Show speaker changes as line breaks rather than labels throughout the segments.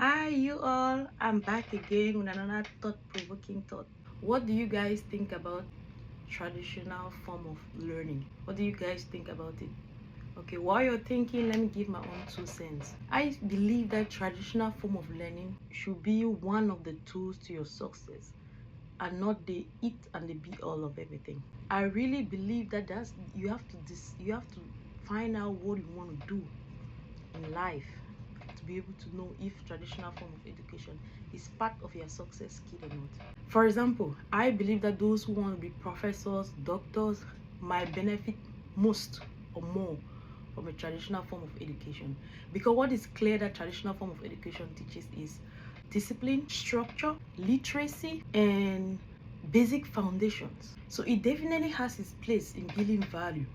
Hi, you all. I'm back again with another thought-provoking thought. What do you guys think about traditional form of learning? What do you guys think about it? Okay, while you're thinking, let me give my own 2 cents. I believe that traditional form of learning should be one of the tools to your success and not the it and the be all of everything. I really believe that you have to find out what you want to do in life to be able to know if traditional form of education is part of your success key or not. For example, I believe that those who want to be professors, doctors might benefit most or more from a traditional form of education, because what is clear that traditional form of education teaches is discipline, structure, literacy, and basic foundations. So it definitely has its place in building value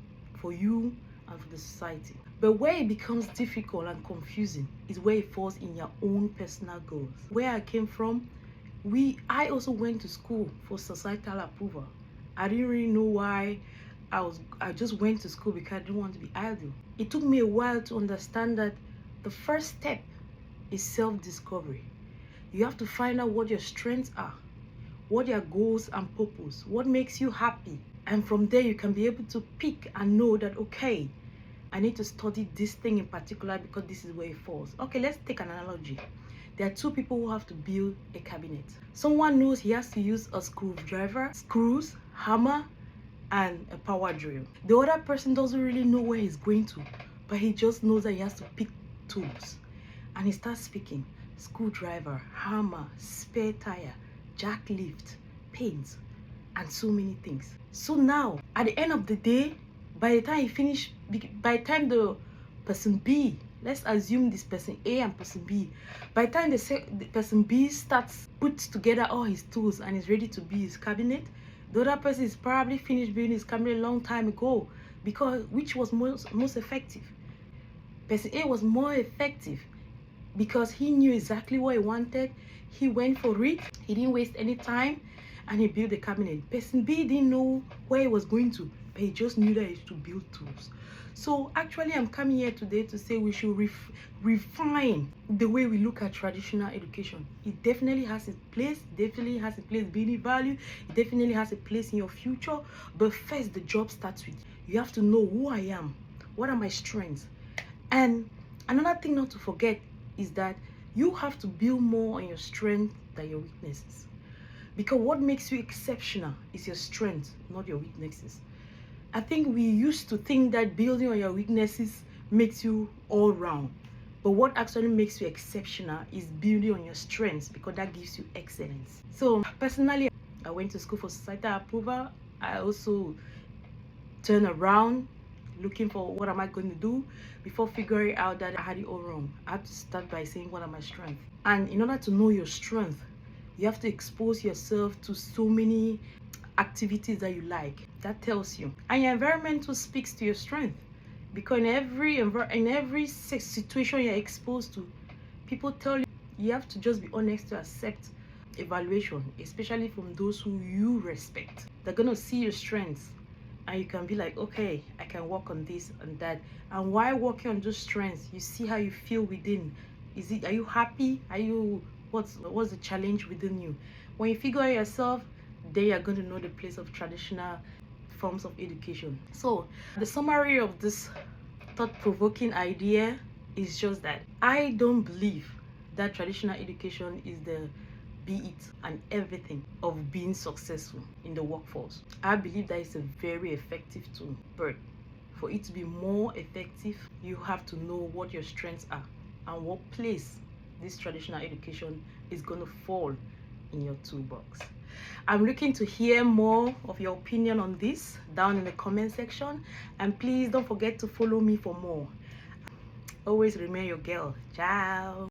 for you and for the society. But where it becomes difficult and confusing is where it falls in your own personal goals. Where I came from, I also went to school for societal approval. I didn't really know why. I just went to school because I didn't want to be idle. It took me a while to understand that the first step is self-discovery. You have to find out what your strengths are, what your goals and purpose, what makes you happy. And from there you can be able to pick and know that, okay, I need to study this thing in particular because this is where it falls. Okay, let's take an analogy. There are two people who have to build a cabinet. Someone knows he has to use a screwdriver, screws, hammer, and a power drill. The other person doesn't really know where he's going to, but he just knows that he has to pick tools. And he starts picking screwdriver, hammer, spare tire, jack lift, paints, and so many things. So now, at the end of the day, by the time the person B, let's assume this person A and person B, by the time the person B puts together all his tools and is ready to build his cabinet, the other person is probably finished building his cabinet a long time ago, because which was most effective? Person A was more effective because he knew exactly what he wanted. He went for it. He didn't waste any time, and he built the cabinet. Person B didn't know where he was going to, but he just knew that he should build tools. So actually, I'm coming here today to say we should refine the way we look at traditional education. It definitely has its place, building value. It definitely has a place in your future. But first, the job starts with you have to know who I am, what are my strengths. And another thing not to forget is that you have to build more on your strength than your weaknesses. Because what makes you exceptional is your strength, not your weaknesses. I think we used to think that building on your weaknesses makes you all round. But what actually makes you exceptional is building on your strengths, because that gives you excellence. So personally, I went to school for societal approval. I also turned around looking for what am I going to do before figuring out that I had it all wrong. I had to start by saying what are my strengths. And in order to know your strength, you have to expose yourself to so many activities that you like. That tells you. And your environment speaks to your strength, because in every situation you're exposed to, people tell you you have to just be honest to accept evaluation, especially from those who you respect. They're gonna see your strengths, and you can be like, okay, I can work on this and that. And while working on those strengths, you see how you feel within. Are you happy? What's the challenge within you? When you figure out yourself, then you're going to know the place of traditional forms of education. So the summary of this thought-provoking idea is just that I don't believe that traditional education is the be it and everything of being successful in the workforce. I believe that it's a very effective tool, but for it to be more effective, you have to know what your strengths are and what place this traditional education is going to fall in your toolbox. I'm looking to hear more of your opinion on this down in the comment section, and please don't forget to follow me for more. Always remain your girl. Ciao.